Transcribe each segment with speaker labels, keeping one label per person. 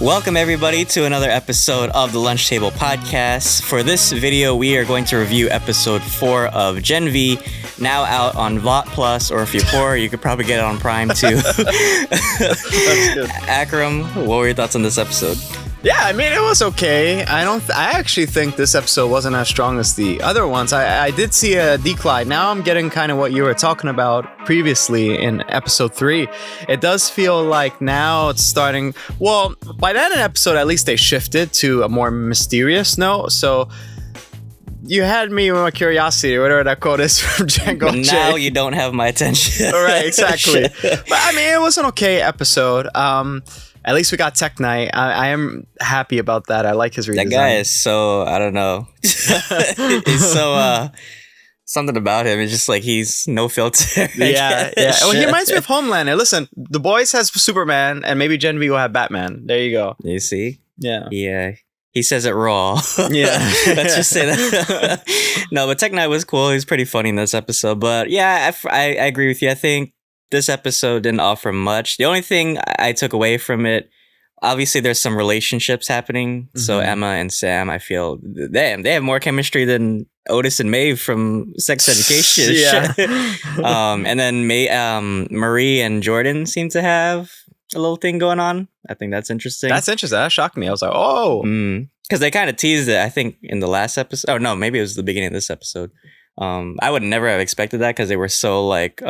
Speaker 1: Welcome everybody to another episode of the Lunch Table Podcast. For this video, we are going to review episode 4 of Gen V, now out on VOT Plus, or if you're poor, you could probably get it on Prime too. That's
Speaker 2: good.
Speaker 1: Akram, what were your thoughts on this episode?
Speaker 2: Yeah, I mean, it was okay. I actually think this episode wasn't as strong as the other ones. I did see a decline. Now I'm getting kind of what you were talking about previously in episode 3. It does feel like now it's starting... Well, by that episode, at least they shifted to a more mysterious note. So you had me with my curiosity, whatever that quote is from Django.
Speaker 1: Now you don't have my attention.
Speaker 2: All right, exactly. But I mean, it was an okay episode. At least we got Tech Knight. I am happy about that. I like his redesign.
Speaker 1: That guy is so, I don't know. He's so, something about him. It's just like he's no filter.
Speaker 2: Yeah. Well, he reminds me of Homelander. Listen, The Boys has Superman, and maybe Gen V will have Batman. There you go.
Speaker 1: You see?
Speaker 2: Yeah.
Speaker 1: Yeah. He says it raw.
Speaker 2: Yeah.
Speaker 1: Let's just say that. No, but Tech Knight was cool. He was pretty funny in this episode. But yeah, I agree with you. I think this episode didn't offer much. The only thing I took away from it, obviously there's some relationships happening. Mm-hmm. So Emma and Sam, I feel, damn, they have more chemistry than Otis and Maeve from Sex Education.
Speaker 2: Yeah.
Speaker 1: And then Marie and Jordan seem to have a little thing going on. I think that's interesting.
Speaker 2: That's interesting. That shocked me. I was like, oh.
Speaker 1: Because they kind of teased it, I think, in the last episode. Oh, no, maybe it was the beginning of this episode. I would never have expected that because they were so like they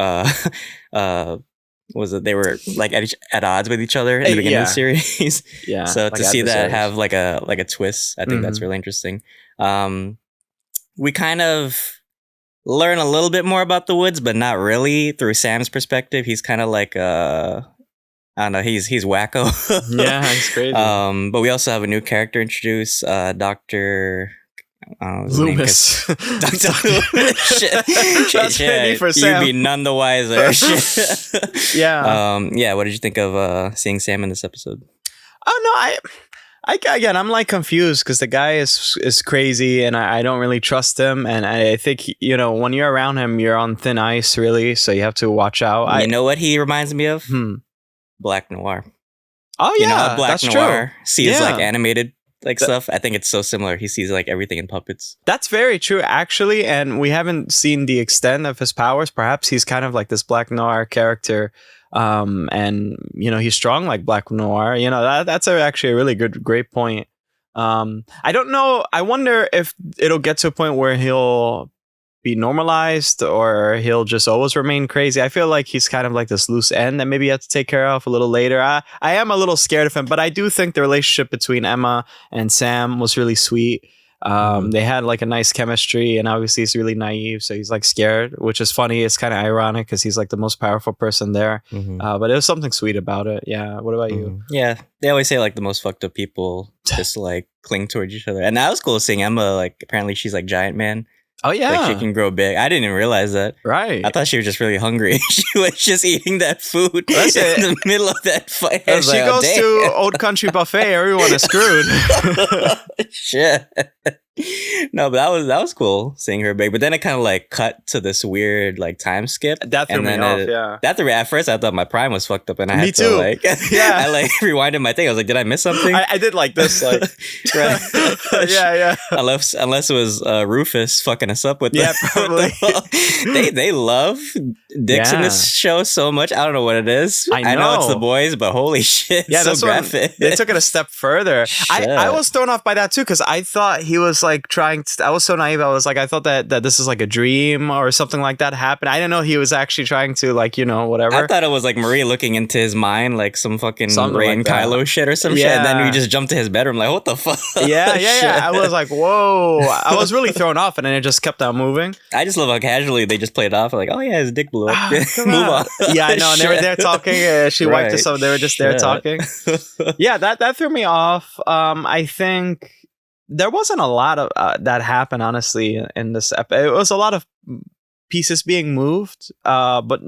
Speaker 1: were like at odds with each other in the beginning of the series. Yeah. So like to see that have like a twist, I think that's really interesting. We kind of learn a little bit more about the Woods, but not really through Sam's perspective. He's kind of like I don't know, he's wacko.
Speaker 2: Yeah, he's crazy.
Speaker 1: But we also have a new character introduced, Dr.
Speaker 2: Loomis.
Speaker 1: Dr. Loomis. Shit.
Speaker 2: Shit. For Sam.
Speaker 1: You'd be none the wiser.
Speaker 2: Yeah.
Speaker 1: Yeah. What did you think of seeing Sam in this episode?
Speaker 2: Oh no, again, I'm like confused because the guy is crazy and I don't really trust him, and I think when you're around him, you're on thin ice, really. So you have to watch out.
Speaker 1: You know what he reminds me of? Black Noir.
Speaker 2: Oh yeah,
Speaker 1: you know how Black
Speaker 2: that's
Speaker 1: Noir
Speaker 2: true.
Speaker 1: sees like animated stuff. I think it's so similar. He sees like everything in puppets.
Speaker 2: That's very true, actually. And we haven't seen the extent of his powers. Perhaps he's kind of like this Black Noir character. And he's strong like Black Noir. That's actually a really great point. I don't know. I wonder if it'll get to a point where he'll be normalized or he'll just always remain crazy. I feel like he's kind of like this loose end that maybe you have to take care of a little later. I am a little scared of him, but I do think the relationship between Emma and Sam was really sweet. They had like a nice chemistry, and obviously he's really naive, so he's like scared, which is funny. It's kind of ironic because he's like the most powerful person there. But there was something sweet about it. Yeah. What about you?
Speaker 1: Yeah, they always say like the most fucked up people just like cling towards each other, and that was cool seeing Emma. Like apparently she's like Giant Man.
Speaker 2: Oh yeah,
Speaker 1: like she can grow big. I didn't even realize that.
Speaker 2: Right.
Speaker 1: I thought she was just really hungry. She was just eating that food in the middle of that fight.
Speaker 2: If she goes to Old Country Buffet, everyone is screwed.
Speaker 1: Shit. No, but that was cool seeing her big. But then it kind of like cut to this weird like time skip.
Speaker 2: That threw me off. Yeah.
Speaker 1: That threw me. At first, I thought my Prime was fucked up, and I had to like,
Speaker 2: yeah.
Speaker 1: I like rewinded my thing. I was like, did I miss something?
Speaker 2: I did like this, like,
Speaker 1: right.
Speaker 2: Yeah.
Speaker 1: Unless it was Rufus fucking us up with
Speaker 2: probably.
Speaker 1: They love dicks in this show so much. I don't know what it is. I know it's The Boys, but holy shit,
Speaker 2: yeah,
Speaker 1: so graphic.
Speaker 2: They took it a step further. I was thrown off by that too because I thought he was like trying to. I was so naive. I was like, I thought that this is like a dream or something like that happened. I didn't know he was actually trying to like whatever.
Speaker 1: I thought it was like Marie looking into his mind, like some fucking Ray and Kylo shit or some shit. And then we just jumped to his bedroom, like what the fuck?
Speaker 2: Yeah. I was like, whoa. I was really thrown off, and then it just kept on moving.
Speaker 1: I just love how casually they just played it off. Like, oh yeah, his dick blew up. Move on.
Speaker 2: Yeah, I know. And they were there talking. She wiped us up. They were just there talking. Yeah, that threw me off. I think there wasn't a lot of that happened, honestly, in this episode. It was a lot of pieces being moved, but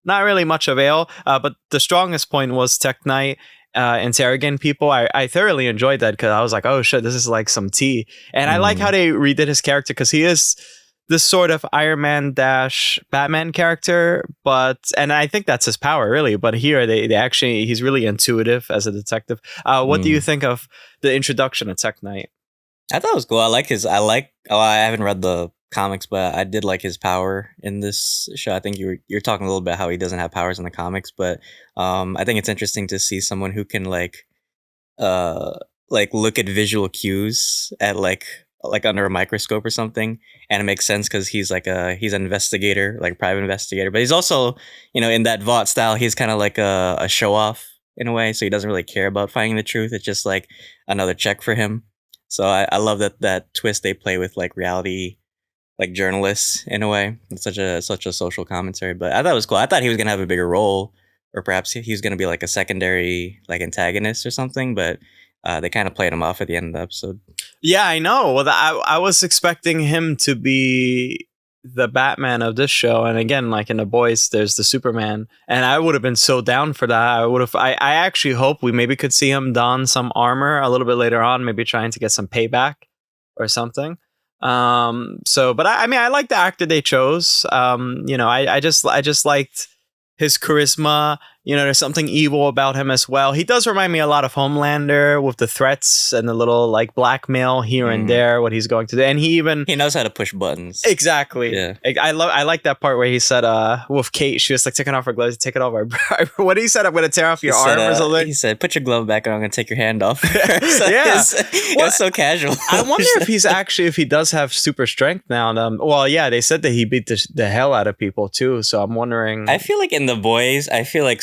Speaker 2: not really much avail. But the strongest point was Tech Knight interrogating people. I thoroughly enjoyed that because I was like, oh shit, this is like some tea. And I like how they redid his character because he is this sort of Iron Man dash Batman character, and I think that's his power really. But here they actually he's really intuitive as a detective. What do you think of the introduction of Tech Knight?
Speaker 1: I thought it was cool. I haven't read the comics, but I did like his power in this show. I think you're talking a little bit how he doesn't have powers in the comics, but I think it's interesting to see someone who can look at visual cues at like under a microscope or something, and it makes sense because he's he's an investigator, like private investigator, but he's also, in that Vought style, he's kind of like a show off in a way, so he doesn't really care about finding the truth. It's just like another check for him. So I love that twist they play with like reality, like journalists in a way. It's such a social commentary, but I thought it was cool. I thought he was gonna have a bigger role, or perhaps he was gonna be like a secondary like antagonist or something, but they kind of played him off at the end of the episode.
Speaker 2: Yeah, I know. Well, I was expecting him to be the Batman of this show, and again, like in The Boys, there's the Superman, and I would have been so down for that. I actually hope we maybe could see him don some armor a little bit later on, maybe trying to get some payback or something. But I mean, I like the actor they chose. I just liked his charisma. There's something evil about him as well. He does remind me a lot of Homelander with the threats and the little like blackmail here and there, what he's going to do. And he
Speaker 1: knows how to push buttons.
Speaker 2: Exactly.
Speaker 1: Yeah.
Speaker 2: I like that part where he said, with Kate, she was like taking off her gloves, take it off her. What did he said? I'm going to tear off your arm or something?
Speaker 1: He said, put your glove back on, I'm going to take your hand off.
Speaker 2: Yeah.
Speaker 1: It was so casual.
Speaker 2: I wonder if he does have super strength now. Well, yeah, they said that he beat the hell out of people too. So I'm wondering.
Speaker 1: I feel like in The Boys,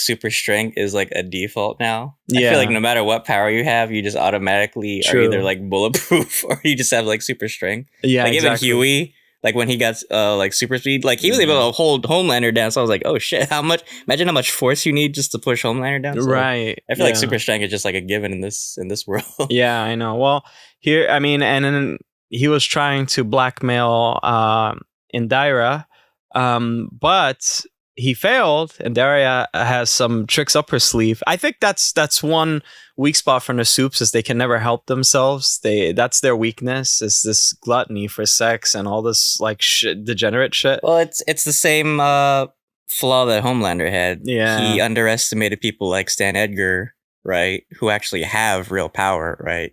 Speaker 1: super strength is like a default now.
Speaker 2: Yeah.
Speaker 1: I feel like no matter what power you have, you just automatically are either like bulletproof or you just have like super strength.
Speaker 2: Yeah,
Speaker 1: like
Speaker 2: exactly.
Speaker 1: Even Huey, like when he got like super speed, like he was able to hold Homelander down. So I was like, oh shit, imagine how much force you need just to push Homelander down. So
Speaker 2: right.
Speaker 1: I feel like super strength is just like a given in this world.
Speaker 2: Yeah, I know. Well, here, I mean, and then he was trying to blackmail Indira, but he failed, and Daria has some tricks up her sleeve. I think that's one weak spot from the supes, is they can never help themselves. That's their weakness, is this gluttony for sex and all this like degenerate shit.
Speaker 1: Well, it's the same flaw that Homelander had.
Speaker 2: Yeah,
Speaker 1: he underestimated people like Stan Edgar, right, who actually have real power, right?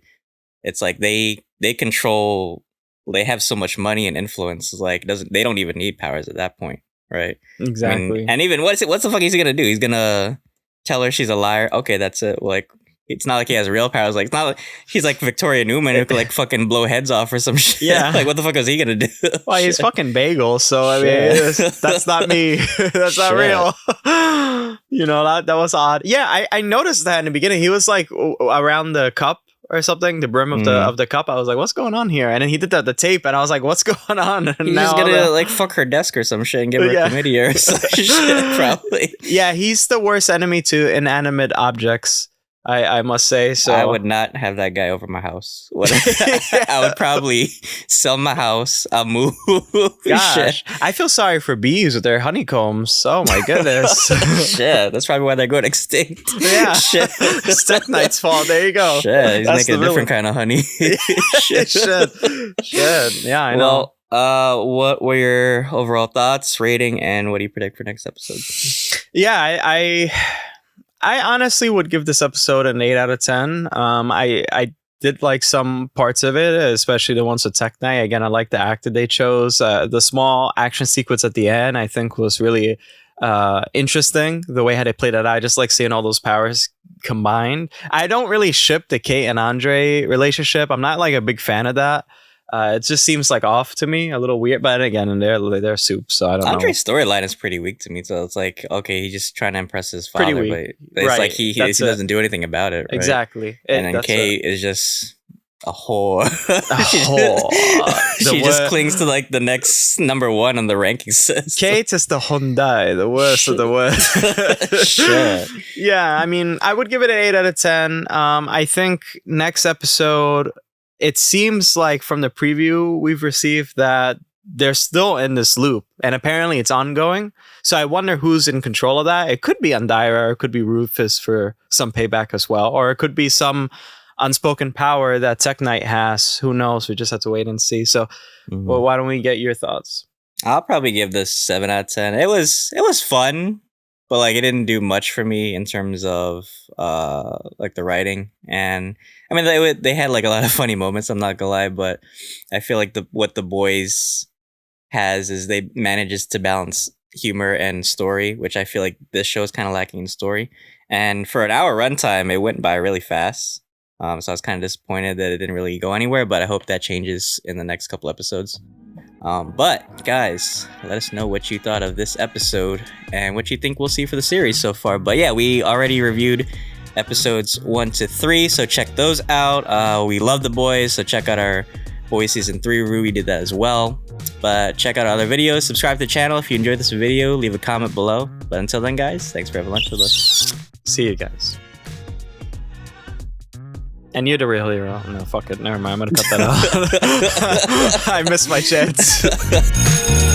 Speaker 1: It's like they control. They have so much money and influence. Like they don't even need powers at that point. Right.
Speaker 2: Exactly.
Speaker 1: I mean, and even what's the fuck is he gonna do? He's gonna tell her she's a liar. Okay, that's it. Like, it's not like he has real powers. Like, it's not like he's like Victoria Newman who could like fucking blow heads off or some shit.
Speaker 2: Yeah.
Speaker 1: Like, what the fuck is he gonna do?
Speaker 2: Well, he's fucking bagel. So I mean, that's not me. That's not real. That was odd. Yeah, I noticed that in the beginning. He was like around the cup or something, the brim of the cup. I was like, what's going on here? And then he did the tape, and I was like, what's going on? And
Speaker 1: he's just gonna like fuck her desk or some shit and give her a chlamydia or some shit, probably.
Speaker 2: Yeah, he's the worst enemy to inanimate objects, I must say. So
Speaker 1: I would not have that guy over my house. I would probably sell my house. I'll move.
Speaker 2: Gosh, I feel sorry for bees with their honeycombs. Oh my goodness.
Speaker 1: Shit, that's probably why they're going extinct.
Speaker 2: Yeah.
Speaker 1: Shit.
Speaker 2: It's Tech Knight's fault. There you go.
Speaker 1: Shit, he's making a different kind of honey.
Speaker 2: Shit. Yeah, I know.
Speaker 1: Well, what were your overall thoughts, rating, and what do you predict for next episode?
Speaker 2: Yeah, I honestly would give this episode an 8 out of 10. I did like some parts of it, especially the ones with Tech Knight. Again, I like the actor they chose. The small action sequence at the end, I think, was really interesting. The way how they played it, I just like seeing all those powers combined. I don't really ship the Kate and Andre relationship. I'm not like a big fan of that. It just seems like off to me, a little weird. But again, they're soup, so I don't know.
Speaker 1: Andre's storyline is pretty weak to me, so it's like, okay, he's just trying to impress his father, but it's like he doesn't do anything about it. Right?
Speaker 2: Exactly.
Speaker 1: And then Kate is just a whore.
Speaker 2: She
Speaker 1: just clings to like the next number one on the ranking system.
Speaker 2: Kate is the Hyundai, the worst of the worst.
Speaker 1: Shit.
Speaker 2: Yeah, I mean, I would give it an 8 out of 10. I think next episode, it seems like from the preview we've received that they're still in this loop, and apparently it's ongoing. So I wonder who's in control of that. It could be Indira, or it could be Rufus for some payback as well, or it could be some unspoken power that Tech Knight has. Who knows? We just have to wait and see. So, well, why don't we get your thoughts?
Speaker 1: I'll probably give this 7 out of 10. It was fun, but like it didn't do much for me in terms of like the writing. And I mean they had like a lot of funny moments, I'm not gonna lie, but I feel like what the boys has is they manages to balance humor and story, which I feel like this show is kind of lacking in story. And for an hour runtime, it went by really fast. So I was kind of disappointed that it didn't really go anywhere, but I hope that changes in the next couple episodes. But guys, let us know what you thought of this episode and what you think we'll see for the series so far. But yeah, we already reviewed episodes 1 to 3, so check those out. We love the boys, so check out our Boys Season 3 review. We did that as well. But check out our other videos. Subscribe to the channel if you enjoyed this video. Leave a comment below. But until then, guys, thanks for having lunch with us.
Speaker 2: See you guys. And you're the real hero. No, fuck it. Never mind. I'm gonna cut that out. I missed my chance.